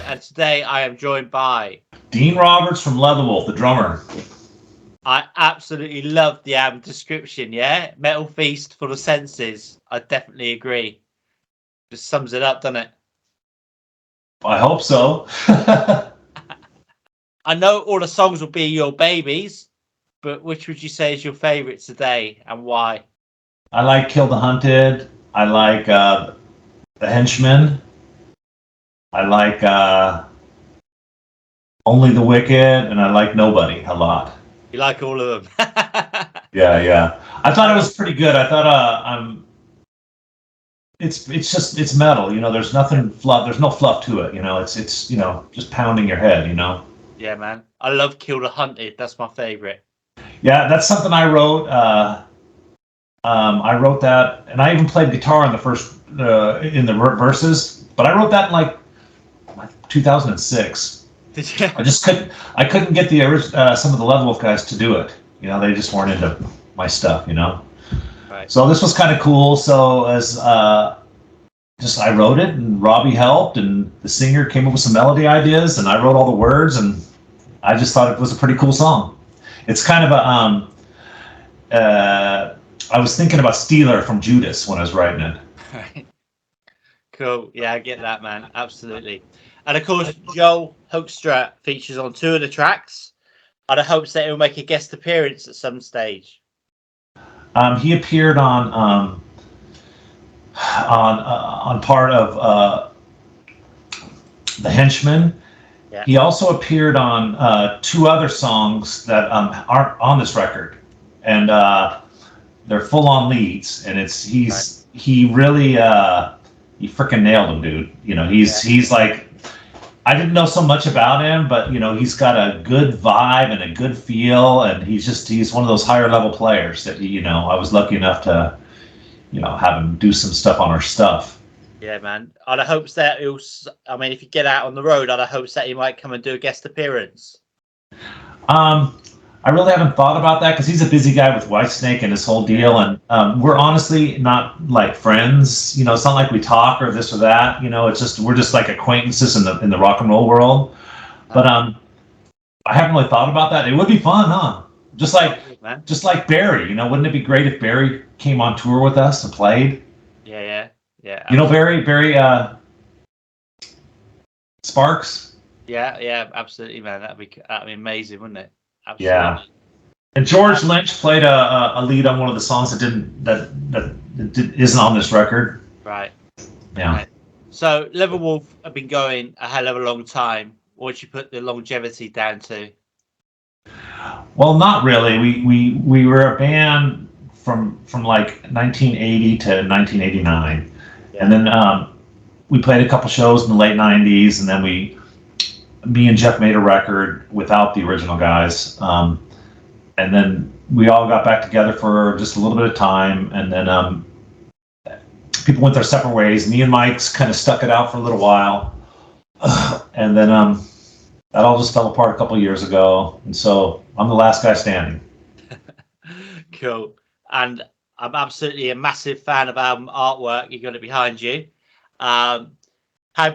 and today I am joined by Dean Roberts from Leatherwolf, the drummer. I absolutely love the album description, yeah? Metal Feast for the Senses. I definitely agree. Just sums it up, doesn't it? I hope so. I know all the songs will be your babies, but which would you say is your favourite today and why? I like Kill the Hunted. I like The Henchman. I like Only the Wicked, and I like Nobody a lot. You like all of them? Yeah. I thought it was pretty good. I thought it's metal. There's nothing fluff. There's no fluff to it. It's just pounding your head. Yeah, man. I love Kill the Hunted. That's my favourite. Yeah, that's something I wrote. I wrote that, and I even played guitar in the first in the verses. But I wrote that in like 2006. Did you? I couldn't get the some of the Leatherwolf guys to do it. They just weren't into my stuff. Right. So this was kind of cool. So as just I wrote it, and Robbie helped, and the singer came up with some melody ideas, and I wrote all the words, and I just thought it was a pretty cool song. It's kind of a I was thinking about Steeler from Judas when I was writing it. Right. Cool. Yeah, I get that, man. Absolutely. And of course, Joel Hoekstra features on 2 of the tracks. I'd hopes that he'll make a guest appearance at some stage. He appeared on part of The Henchman. Yeah. He also appeared on 2 other songs that aren't on this record, and they're full-on leads. And he really he freaking nailed him, dude. He's like, I didn't know so much about him, but he's got a good vibe and a good feel, and he's one of those higher level players that I was lucky enough to have him do some stuff on our stuff. Yeah, man. I'd hopes that if you get out on the road, I'd hopes that he might come and do a guest appearance. I really haven't thought about that because he's a busy guy with Whitesnake and his whole deal, and we're honestly not like friends. It's not like we talk or this or that. We're just like acquaintances in the rock and roll world. But I haven't really thought about that. It would be fun, huh? Just like Barry. Wouldn't it be great if Barry came on tour with us and played? Yeah. Barry Sparks. Yeah, absolutely, man. That'd be amazing, wouldn't it? Absolutely. Yeah. And George Lynch played a lead on one of the songs that isn't on this record. Right. Yeah. Right. So Leatherwolf have been going a hell of a long time. What would you put the longevity down to? Well, not really. We were a band from like 1980 to 1989, and then we played a couple shows in the late 90s, and then me and Jeff made a record without the original guys, and then we all got back together for just a little bit of time, and then people went their separate ways. Me and Mike's kind of stuck it out for a little while, and then that all just fell apart a couple years ago, and so I'm the last guy standing. Cool. And I'm absolutely a massive fan of album artwork. You got it behind you. How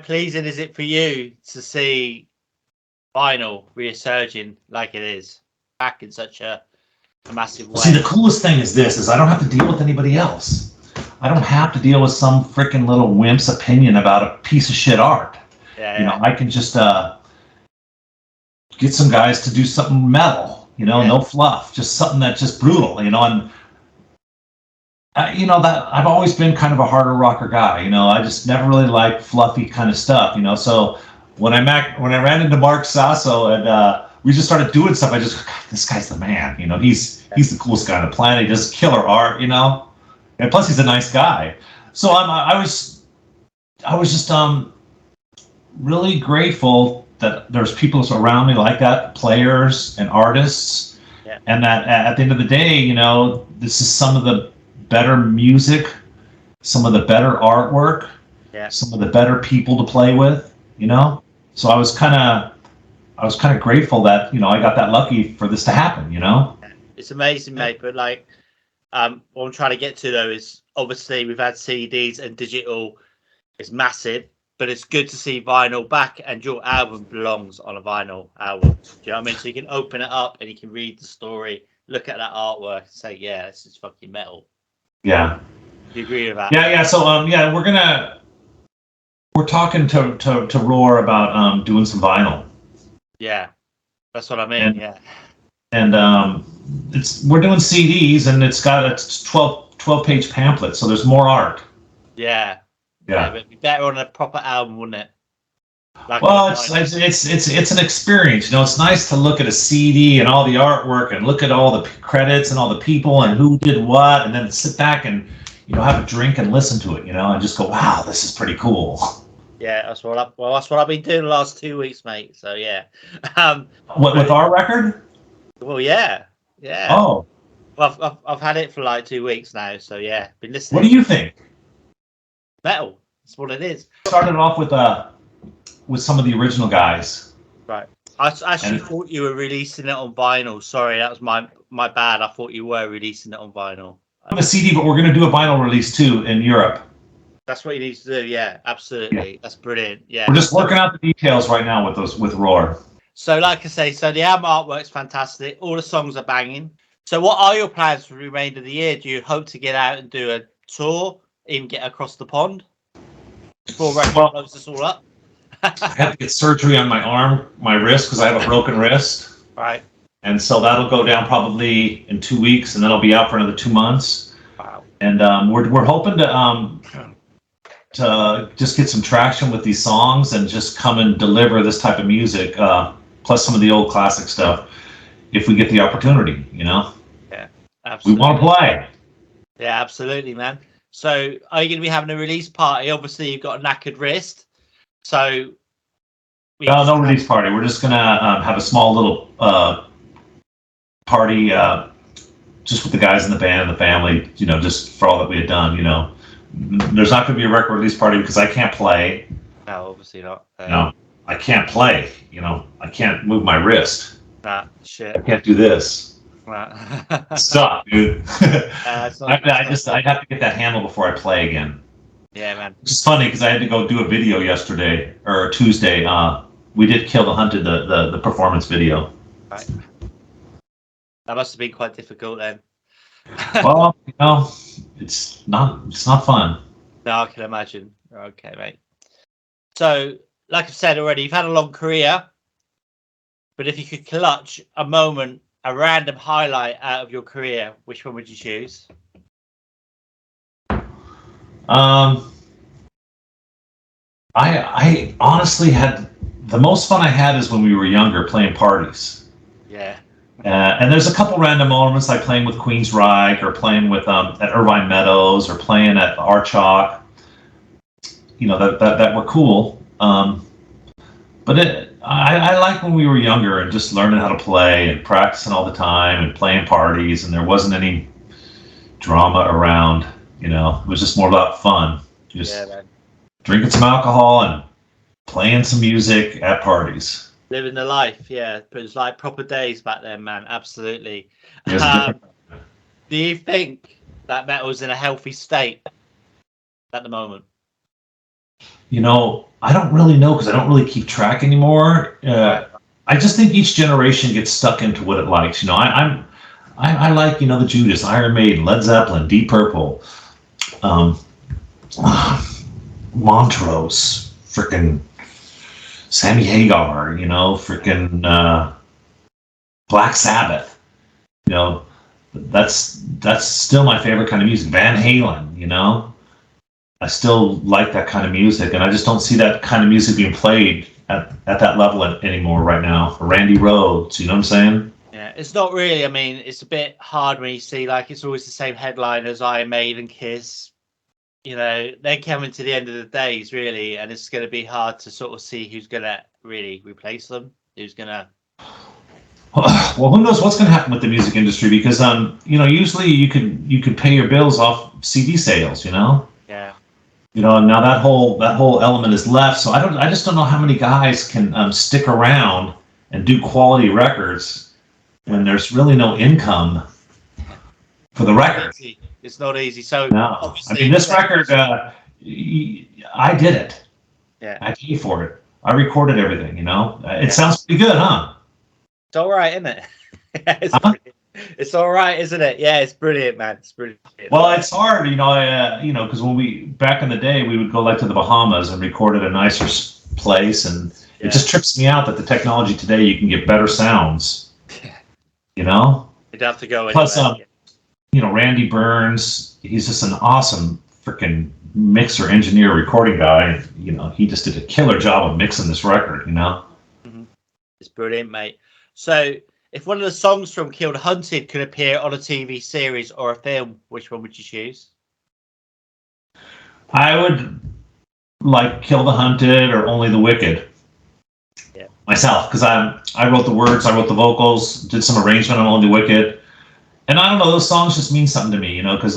pleasing is it for you to see vinyl resurging like it is back in such a massive way? See, the coolest thing is I don't have to deal with anybody else. I don't have to deal with some freaking little wimp's opinion about a piece of shit art. Yeah. I can just get some guys to do something metal, no fluff, just something that's just brutal, and that I've always been kind of a harder rocker guy. I just never really liked fluffy kind of stuff. So when I ran into Mark Sasso and we just started doing stuff, I just, God, this guy's the man. He's the coolest guy on the planet. He does killer art. And plus he's a nice guy. So I was just really grateful that there's people around me like that, players and artists, and that at the end of the day, this is some of the better music, some of the better artwork, some of the better people to play with, So I was kind of grateful that I got that lucky for this to happen, It's amazing, mate. But like, what I'm trying to get to though is obviously we've had CDs and digital is massive, but it's good to see vinyl back, and your album belongs on a vinyl album. Do you know what I mean? So you can open it up and you can read the story, look at that artwork, and say, "Yeah, this is fucking metal." Yeah. Do you agree with that? Yeah. So we're talking to Roar about doing some vinyl. Yeah, that's what I mean. Yeah. And we're doing CDs, and it's got a 12-page pamphlet, so there's more art. Yeah. Yeah. But it'd be better on a proper album, wouldn't it? Like well, it's an experience. You know, it's nice to look at a CD and all the artwork, and look at all the credits and all the people and who did what, and then sit back and have a drink and listen to it. And just go, wow, this is pretty cool. Yeah, that's what I've been doing the last 2 weeks, mate. So yeah. With our record? Well, yeah. Oh. Well, I've had it for like 2 weeks now, so yeah, been listening. What do you think? Metal. That's what it is. Started off with some of the original guys. Right. I actually thought you were releasing it on vinyl. Sorry, that was my bad. I thought you were releasing it on vinyl. I have a CD, but we're going to do a vinyl release too in Europe. That's what you need to do. Yeah, absolutely. Yeah. That's brilliant. Yeah. We're just working out the details right now with Roar. So, like I say, the album artwork's fantastic. All the songs are banging. So, what are your plans for the remainder of the year? Do you hope to get out and do a tour, even get across the pond before Record blows us all up? I have to get surgery on my wrist, because I have a broken wrist. Right. And so that'll go down probably in 2 weeks, and then I'll be out for another 2 months. Wow. And we're hoping to just get some traction with these songs and just come and deliver this type of music, plus some of the old classic stuff, if we get the opportunity. Yeah, absolutely. We want to play. Yeah, absolutely, man. So, are you going to be having a release party? Obviously, you've got a knackered wrist. So, no release party. We're just gonna have a small little party, just with the guys in the band and the family. Just for all that we had done. There's not gonna be a record release party because I can't play. No, obviously not. No, I can't play. I can't move my wrist. Nah, shit. I can't do this. Nah. Stop, dude. I have to get that handle before I play again. Yeah, man. Which is funny because I had to go do a video yesterday or Tuesday. We did Kill the Hunted, the performance video. Right. That must have been quite difficult then. Well, it's not fun. No, I can imagine. Okay, mate. So, like I've said already, you've had a long career, but if you could clutch a moment, a random highlight out of your career, which one would you choose? I honestly had the most fun I had is when we were younger playing parties. Yeah. And there's a couple random moments like playing with Queensryche or playing with at Irvine Meadows or playing at Archalk. That were cool. But I like when we were younger and just learning how to play and practicing all the time and playing parties, and there wasn't any drama around. It was just more about fun. Just drinking some alcohol and playing some music at parties. Living the life, yeah. It was like proper days back then, man. Absolutely. Yes. Do you think that metal's in a healthy state at the moment? I don't really know because I don't really keep track anymore. I just think each generation gets stuck into what it likes. I like the Judas, Iron Maiden, Led Zeppelin, Deep Purple, Montrose, frickin' Sammy Hagar, frickin' Black Sabbath. That's still my favorite kind of music. Van Halen, I still like that kind of music, and I just don't see that kind of music being played at that level anymore right now. Or Randy Rhoads, you know what I'm saying? Yeah, it's not really. I mean, it's a bit hard when you see it's always the same headliners, Iron Maiden, Kiss. They're coming to the end of the days, really, and it's going to be hard to sort of see who's going to really replace them. Who's going to... Well, who knows what's going to happen with the music industry? Because usually you could pay your bills off CD sales. Yeah. And now that whole element is left. So I just don't know how many guys can stick around and do quality records when there's really no income for the record. It's not easy. So no, I mean this record, I did it. Yeah. I pay for it. I recorded everything, you know? It sounds pretty good, huh? It's all right, isn't it? It's, Huh? it's all right, isn't it? Yeah, it's brilliant, man. It's brilliant. Well, it's hard, you know, because when back in the day, we would go like to the Bahamas and record at a nicer place, and Yeah. it just trips me out that the technology today, you can get better sounds, Yeah. you know? You'd have to go Plus, anywhere. you know, Randy Burns, he's just an awesome freaking mixer, engineer, recording guy. You know, he just did a killer job of mixing this record, you know? It's brilliant, mate. So, if one of the songs from Kill the Hunted could appear on a TV series or a film, which one would you choose? I would like Kill the Hunted or Only the Wicked. Yeah. Myself, because I wrote the words, I wrote the vocals, did some arrangement on Only the Wicked. And I don't know, those songs just mean something to me, you know, because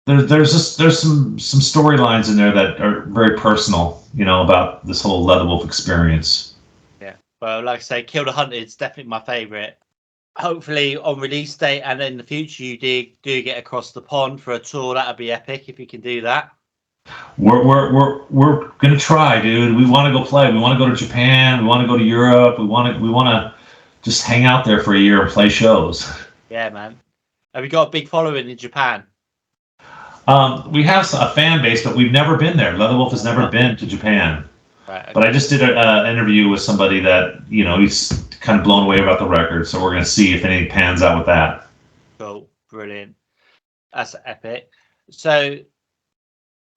there's some storylines in there that are very personal, you know, about this whole Leatherwolf experience. Yeah. Well, like I say, Kill the Hunted is definitely my favourite. Hopefully, on release date and in the future, you do get across the pond for a tour. That'd be epic if you can do that. We're gonna try, dude. We want to go play. We want to go to Japan. We want to go to Europe. We want to just hang out there for a year and play shows. Yeah, man. Have you got a big following in Japan? We have a fan base, but we've never been there. Leatherwolf has never been to Japan. Right. Okay. But I just did an interview with somebody that, you know, he's kind of blown away about the record. So we're going to see if anything pans out with that. Cool. Brilliant. That's epic. So,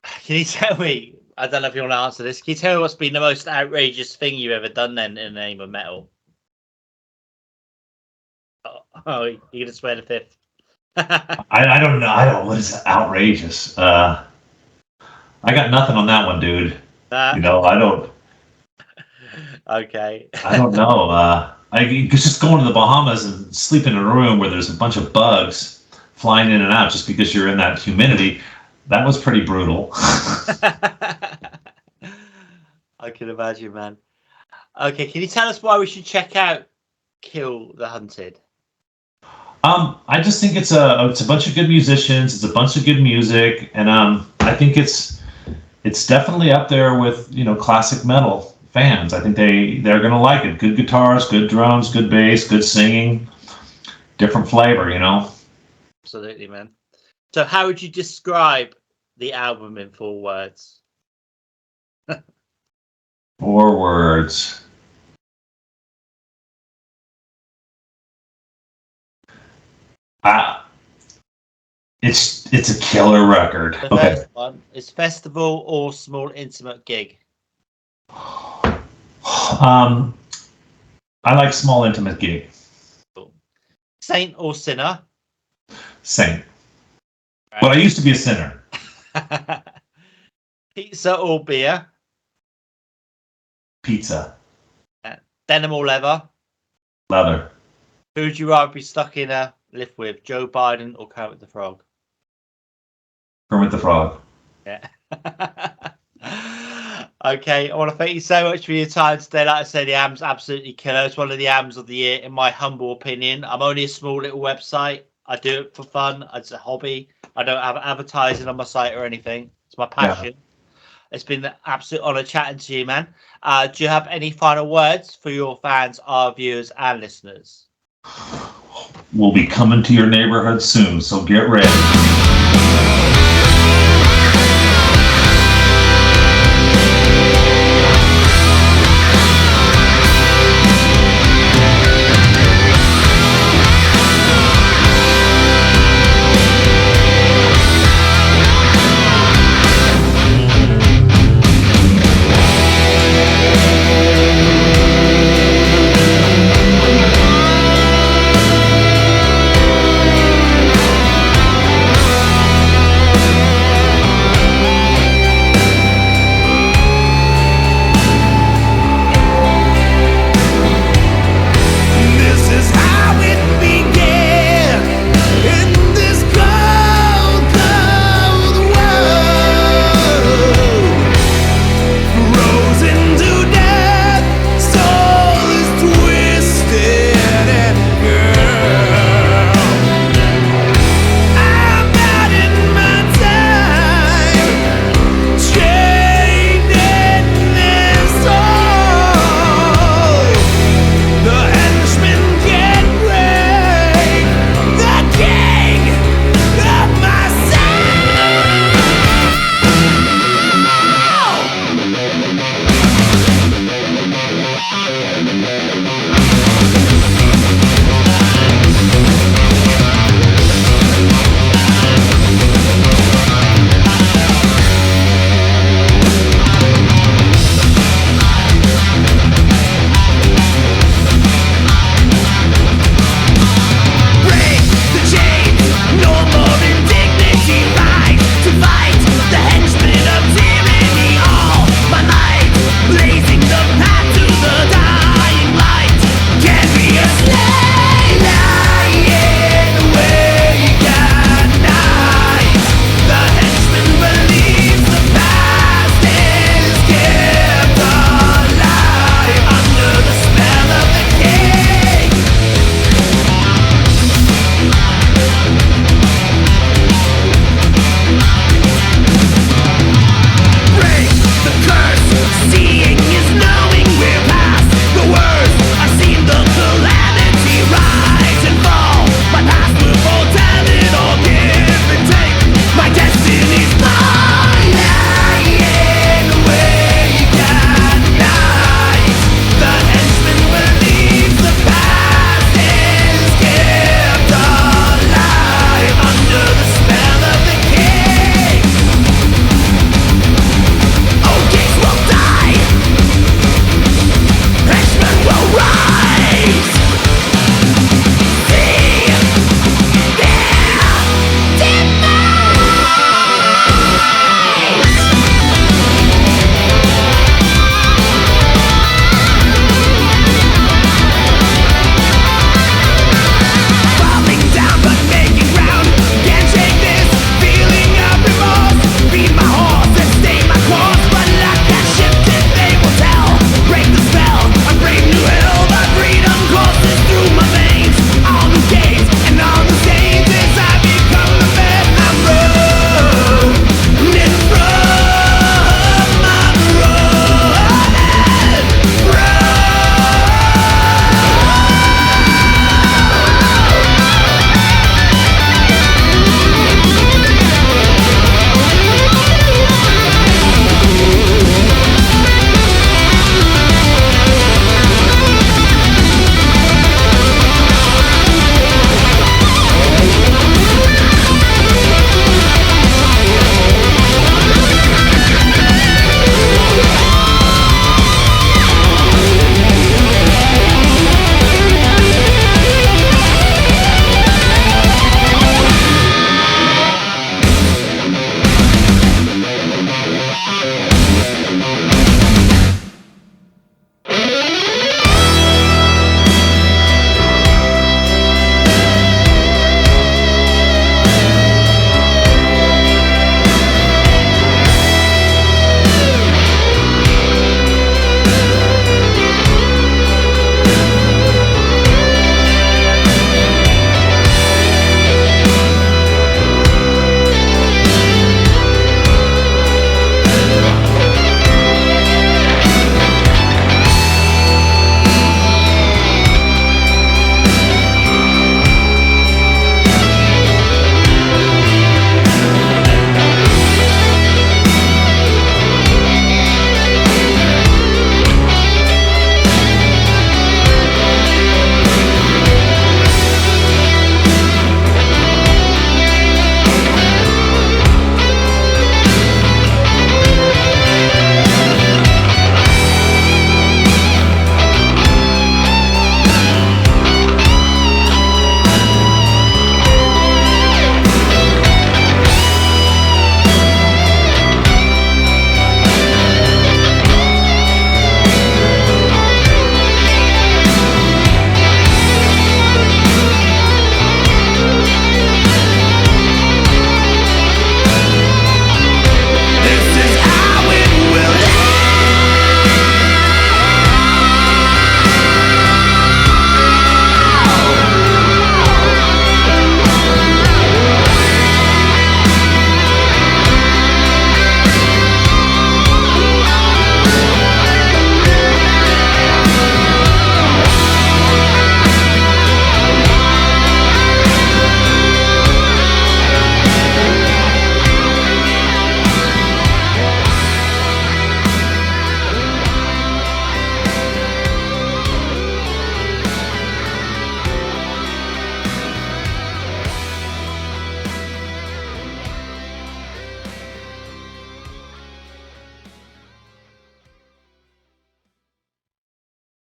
can you tell me, I don't know if you want to answer this, can you tell me what's been the most outrageous thing you've ever done then in the name of metal? Oh, you're going to swear the fifth. I don't know. What is outrageous? I got nothing on that one, dude. You know, I don't. Okay. I don't know. I just going to the Bahamas and sleeping in a room where there's a bunch of bugs flying in and out just because you're in that humidity. That was pretty brutal. I can imagine, man. Okay, can you tell us why we should check out Kill the Hunted? I just think it's a bunch of good musicians. It's a bunch of good music, and I think it's definitely up there with, you know, classic metal fans. I think they're gonna like it. Good guitars, good drums, good bass, good singing, different flavor, you know. Absolutely, man. So, how would you describe the album in 4 words? 4 words. It's a killer record. The Okay. first one is festival or small intimate gig. I like small intimate gig. Cool. Saint or sinner. Saint. Right. But I used to be a sinner. Pizza or beer. Pizza. Denim or leather. Leather. Who would you rather be stuck in a lift with, Joe Biden or Kermit the Frog? Kermit the Frog. Yeah. Okay, I want to thank you so much for your time today. Like I said, the album's absolutely killer. It's one of the albums of the year, in my humble opinion. I'm only a small little website. I do it for fun. It's a hobby. I don't have advertising on my site or anything. It's my passion. Yeah. It's been an absolute honor chatting to you, man. Do you have any final words for your fans, our viewers, and listeners? We'll be coming to your neighborhood soon, so get ready.